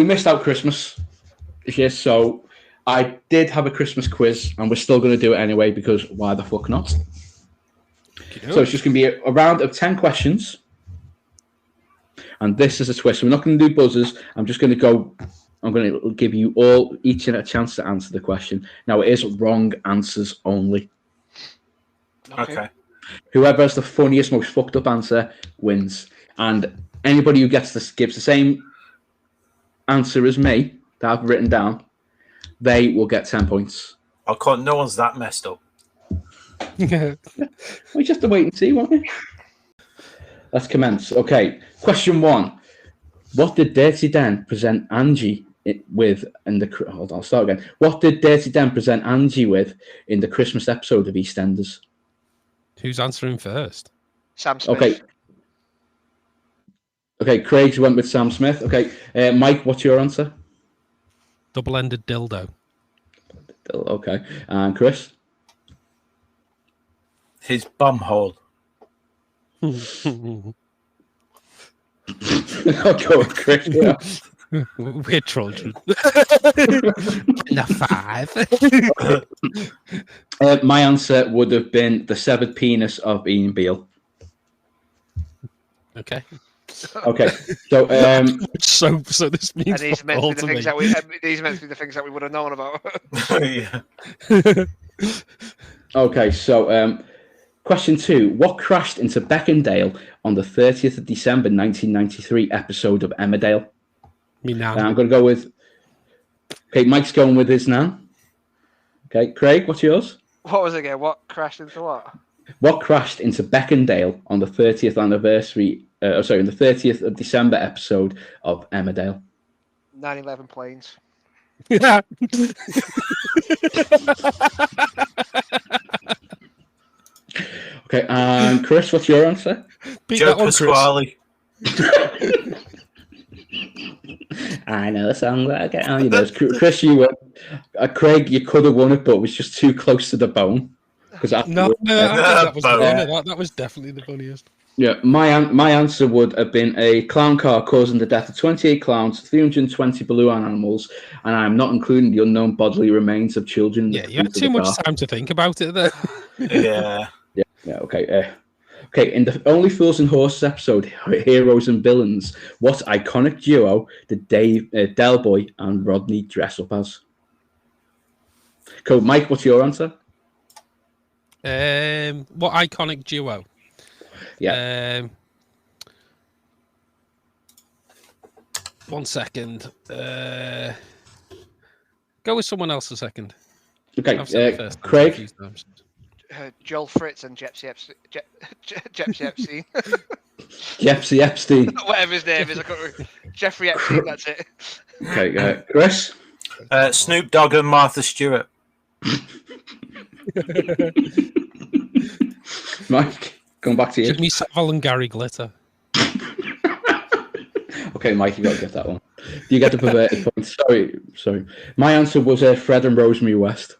we missed out Christmas this year, so I did have a Christmas quiz, and we're still going to do it anyway because why the fuck not? So it's just going to be a round of 10 questions, and this is a twist. We're not going to do buzzers. I'm going to give you all each a chance to answer the question. Now, it is wrong answers only. Okay. Whoever has the funniest, most fucked up answer wins. And anybody who gives the same answer as me that I've written down, they will get 10 points. I can't. No one's that messed up. We just have to wait and see, won't we? Let's commence. Okay. Question 1. What did Dirty Den present Angie with in the... Hold on, I'll start again. What did Dirty Den present Angie with in the Christmas episode of EastEnders? Who's answering first? Sam Smith. Okay. Okay, Craig went with Sam Smith. Okay, Mike, what's your answer? Double-ended dildo. Okay, and Chris? His bum hole. I'll go with Chris. Yeah. We're children. No, 5. My answer would have been the severed penis of Ian Beale. Okay. Okay. So so this means And these are meant to be the things that we would have known about. Yeah. Okay, so question 2. What crashed into Beckendale on the 30th of December 1993 episode of Emmerdale? Me now. I'm going to go with... Okay, Mike's going with his nan. Okay, Craig, what's yours? What was it again? What crashed into what? What crashed into Beckendale on the 30th anniversary... the 30th of December episode of Emmerdale? 9/11 planes. Yeah. Okay, and Chris, what's your answer? Joe Pasquale. I know the song that I get on. You know, Chris, you won. Craig, you could have won it, but it was just too close to the bone. No, that was the winner. That was definitely the funniest. Yeah, my answer would have been a clown car causing the death of 28 clowns, 320 balloon animals, and I'm not including the unknown bodily remains of children. Yeah, you had too much time to think about it there. Yeah. Yeah, okay. Okay, in the Only Fools and Horses episode, Heroes and Villains, what iconic duo did Del Boy and Rodney dress up as? Cool. Mike, what's your answer? What iconic duo? Yeah. 1 second. Go with someone else a second. Okay, Craig? Joel Fritz and Jepsy Epstein. Jepsy Epstein. Whatever his name is. I can't remember. Jeffrey Epstein, that's it. Okay, Chris? Snoop Dogg and Martha Stewart. Mike, going back to you. Jimmy Savile and Gary Glitter. Okay, Mike, you got to get that one. You get the perverted point. Sorry. My answer was Fred and Rosemary West.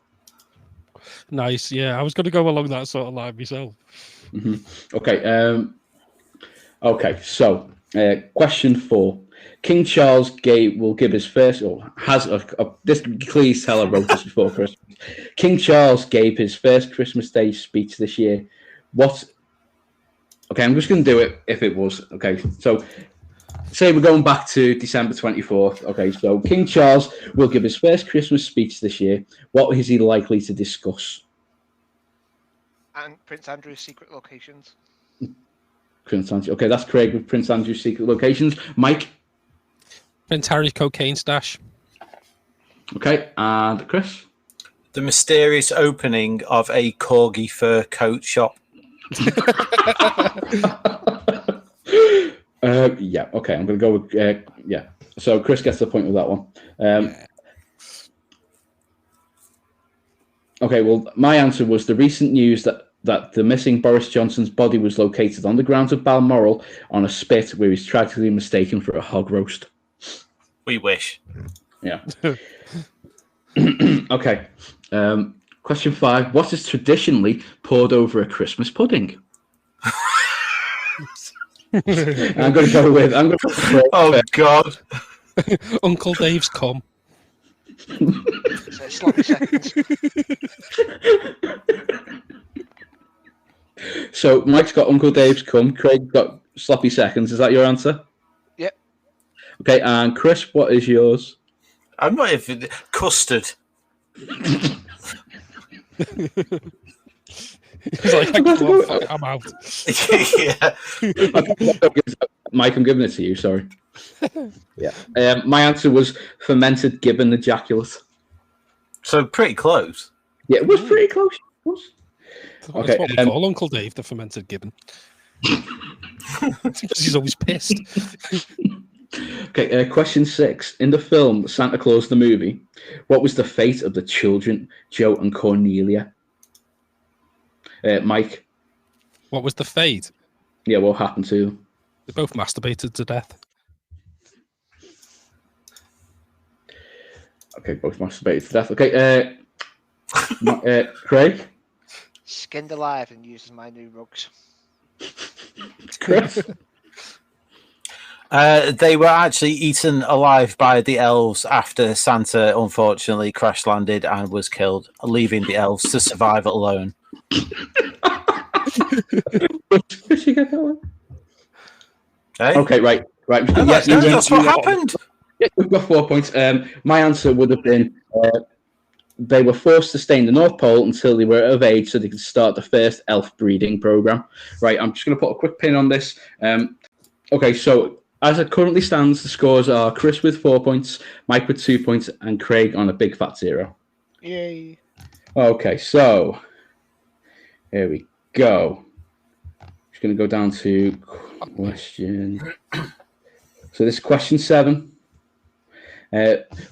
Nice, yeah. I was going to go along that sort of line myself. Mm-hmm. Okay, so question 4. King Charles will give his first, or has this. Please tell I wrote this before Christmas. King Charles gave his first Christmas Day speech this year. What? Okay, I'm just going to do it if it was. Okay, so say we're going back to December 24th. Okay, so King Charles will give his first Christmas speech this year. What is he likely to discuss? And Prince Andrew's secret locations. Prince Andrew. Okay, that's Craig with Prince Andrew's secret locations. Mike? Prince Harry's cocaine stash. Okay, and Chris? The mysterious opening of a corgi fur coat shop. Yeah, okay, I'm going to go with, yeah. So Chris gets the point with that one. Okay, well, my answer was the recent news that the missing Boris Johnson's body was located on the grounds of Balmoral on a spit where he's tragically mistaken for a hog roast. We wish. Yeah. Okay. Question 5. What is traditionally poured over a Christmas pudding? I'm going to go with... Oh, God. Uncle Dave's come. So sloppy seconds. So Mike's got Uncle Dave's cum. Craig got sloppy seconds. Is that your answer? Yep. Okay, and Chris, what is yours? I'm not even custard. He's like, I'm out. Yeah. Mike, I'm giving it to you. Sorry. Yeah. My answer was fermented gibbon ejaculate. So pretty close. Yeah, it was pretty close. It was. That's what we call Uncle Dave, the fermented gibbon. Because he's always pissed. Okay, question 6. In the film Santa Claus the movie, what was the fate of the children, Joe and Cornelia? Mike? What was the fate? Yeah, what happened to them? They both masturbated to death. Okay, both masturbated to death. Okay, Craig? Skinned alive and used as my new rugs. Chris? They were actually eaten alive by the elves after Santa unfortunately crash landed and was killed, leaving the elves to survive alone. Did you get that one? Hey? Okay, right. No, that's what happened. Yeah, we've got 4 points. My answer would have been they were forced to stay in the North Pole until they were of age so they could start the first elf breeding program. Right, I'm just going to put a quick pin on this. Okay, so as it currently stands, the scores are Chris with 4 points, Mike with 2 points, and Craig on a big fat 0. Yay. Okay, so here we go. Just going to go down to question. So this is question 7.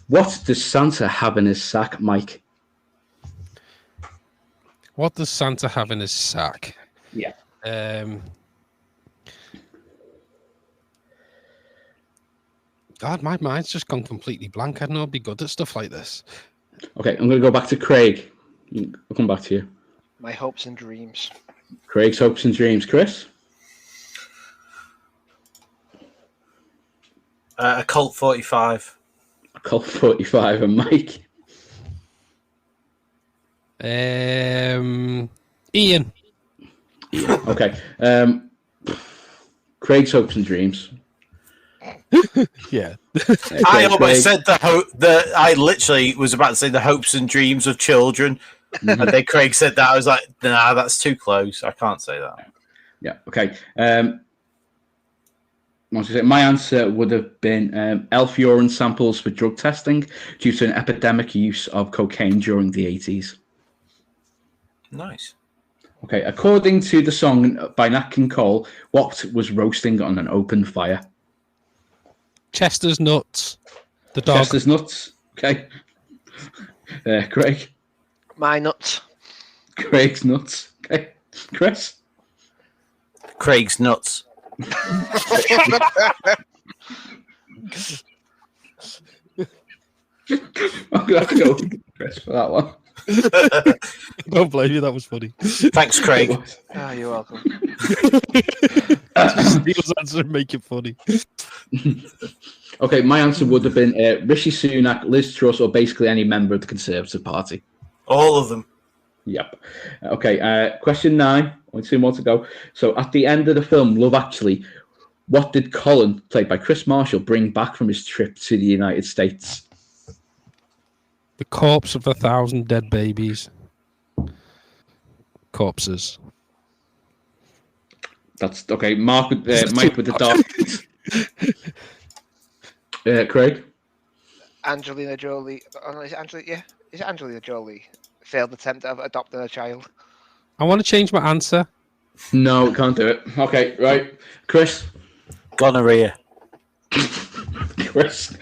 What does Santa have in his sack, Mike? What does Santa have in his sack? Yeah. God, my mind's just gone completely blank. I know I'd be good at stuff like this. Okay, I'm going to go back to Craig. I'll come back to you. My hopes and dreams. Craig's hopes and dreams. Chris? A Colt 45. Colt 45 and Mike? Ian. Okay. Craig's hopes and dreams. Yeah. I almost said I literally was about to say the hopes and dreams of children. And then Craig said that. I was like, nah, that's too close. I can't say that. Yeah, okay. My answer would have been elf urine samples for drug testing due to an epidemic use of cocaine during the 80s. Nice. Okay, according to the song by Nat King Cole, what was roasting on an open fire? Chester's nuts. The dog. Chester's nuts. Okay. Craig. My nuts. Craig's nuts. Okay. Chris. Craig's nuts. I'm gonna have to go with Chris for that one. Don't blame you. That was funny. Thanks, Craig. Ah, you're welcome. Steele's answer and make it funny. Okay, my answer would have been Rishi Sunak, Liz Truss, or basically any member of the Conservative Party. All of them. Yep. Okay, question 9. Only 2 more to go. So at the end of the film, Love Actually, what did Colin, played by Chris Marshall, bring back from his trip to the United States? The corpse of 1,000 dead babies. Corpses. That's okay. Mike with the dark. Craig. Angelina Jolie. Oh, no, is it Angelina? Yeah, is it Angelina Jolie? Failed attempt at adopting a child. I want to change my answer. No, can't do it. Okay, right. Chris. Gonorrhea. Chris.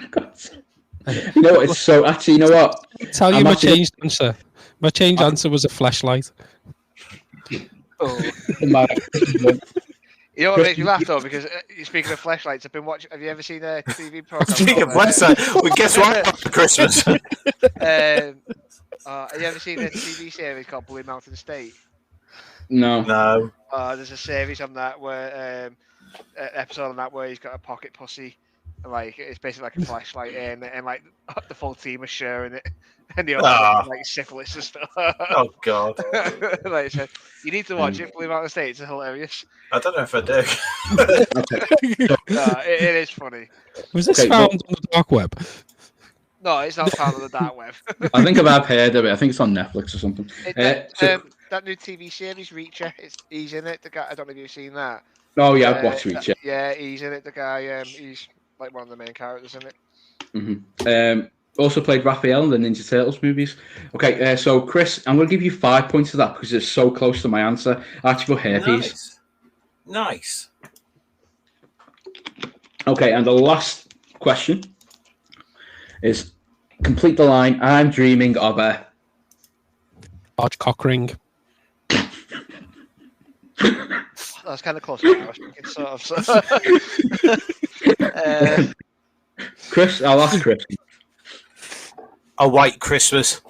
You know what? It's so actually. You know what? Tell you my changed answer. My changed answer was a flashlight. Oh. You know what makes me laugh though? Because speaking of flashlights, I've been watching. Have you ever seen a TV program? Speaking of flashlights, well, guess what? For Christmas. Have you ever seen a TV series called Blue Mountain State? No. There's a series on that where an episode on that where he's got a pocket pussy, Like it's basically like a flashlight and like the full team are sharing it, and they all have like syphilis and stuff. Oh God! Like I said, you need to watch it. Believe it or not, it's hilarious. I don't know if I do. It is funny. Was this found on the dark web? No, it's not found on the dark web. I think I've heard of it. I think it's on Netflix or something. That new TV series, Reacher, he's in it. The guy, I don't know if you've seen that. Oh yeah, I've watched Reacher. Yeah, he's in it. The guy, he's like one of the main characters in it. Mm-hmm. Also played Raphael in the Ninja Turtles movies. Okay, so Chris, I'm going to give you 5 points for that because it's so close to my answer. I actually put hairpiece. Nice. Okay, and the last question is complete the line. I'm dreaming of a large cock ring. That's kind of close to what I was thinking, sort of. Chris, I'll ask Chris. A white Christmas.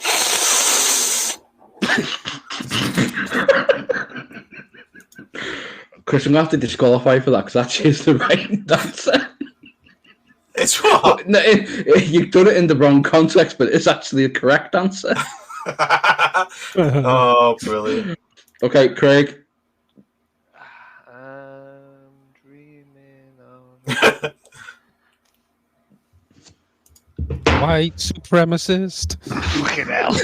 Chris, I'm going to have to disqualify you for that because actually is the right answer. It's what? No, you've done it in the wrong context, but it's actually a correct answer. Oh, brilliant. Okay, Craig. I'm dreaming of... White supremacist. Fucking hell.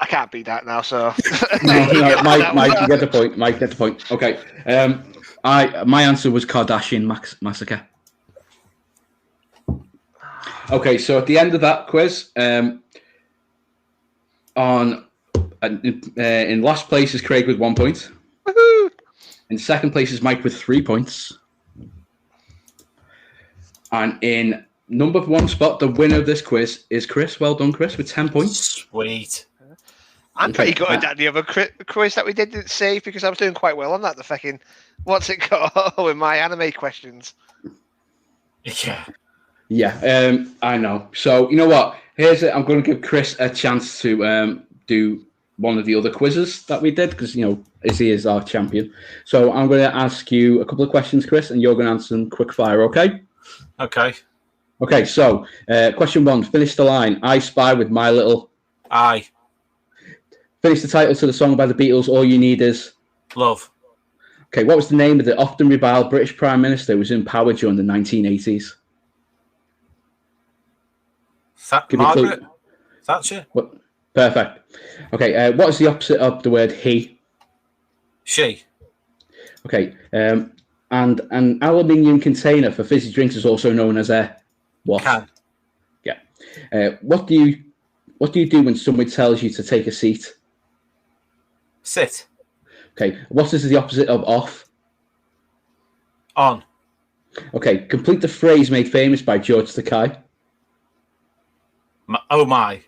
I can't beat that now, so... no, Mike, you get the point. Mike, get the point. Okay. My answer was Kardashian Massacre. Okay, so at the end of that quiz, in last place is Craig with 1 point. Woohoo! In second place is Mike with 3 points. And in number 1 spot, the winner of this quiz is Chris. Well done, Chris, with 10 points. Sweet. I'm pretty good at that. The other quiz that we didn't save because I was doing quite well on that. The fucking what's it called with my anime questions. Yeah. Yeah, I know. So you know what? Here's it. I'm going to give Chris a chance to do one of the other quizzes that we did because he is our champion. So I'm going to ask you a couple of questions, Chris, and you're going to answer them quick fire. Okay? Okay. Okay. So question 1: finish the line. I spy with my little. Aye. Finish the title to the song by the Beatles. All you need is love. Okay. What was the name of the often reviled British Prime Minister who was in power during the 1980s? Margaret Thatcher. What? Perfect. Okay. What is the opposite of the word he? She. Okay. And an aluminium container for fizzy drinks is also known as a what? Can. Yeah. What do you do when someone tells you to take a seat? Sit. Okay. What is the opposite of off? On. Okay. Complete the phrase made famous by George Takei. Oh my.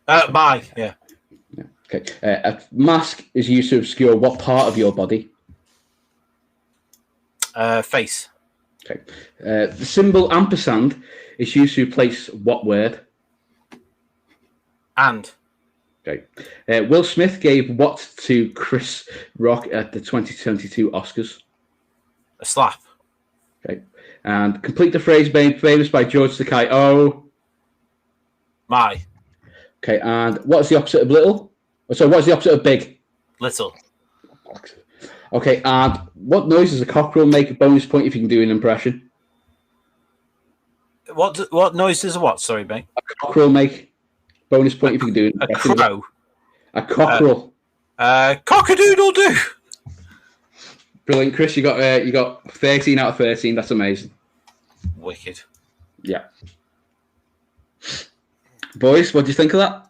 My. Yeah. Okay. A mask is used to obscure what part of your body? Face. Okay. The symbol ampersand is used to replace what word? And. Okay. Will Smith gave what to Chris Rock at the 2022 Oscars? A slap. Okay. And complete the phrase made famous by George Takei. Oh. My. Okay. And what's the opposite of little? So what's the opposite of big? Little. Okay. And what noise does a cockerel make? A bonus point if you can do an impression. What noise does a what? Sorry, mate. A cockerel make. Bonus point if you can do it. A crow. A cockerel. Cock-a-doodle-doo. Brilliant, Chris. You got 13 out of 13. That's amazing. Wicked. Yeah. Boys, what do you think of that?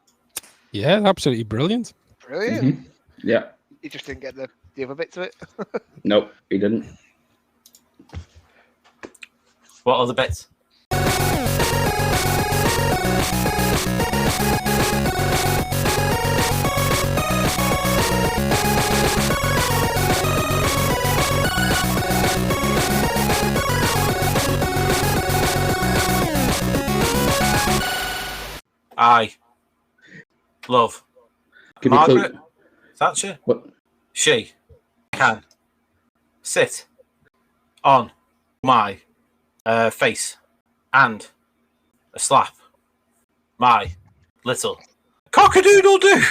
Yeah, absolutely brilliant. Brilliant. Mm-hmm. Yeah. You just didn't get the other bit to it. Nope, he didn't. What other bits? Aye. Love. Give me a Margaret clue. Thatcher. What? She. can sit on my face and slap my little cock-a-doodle-doo.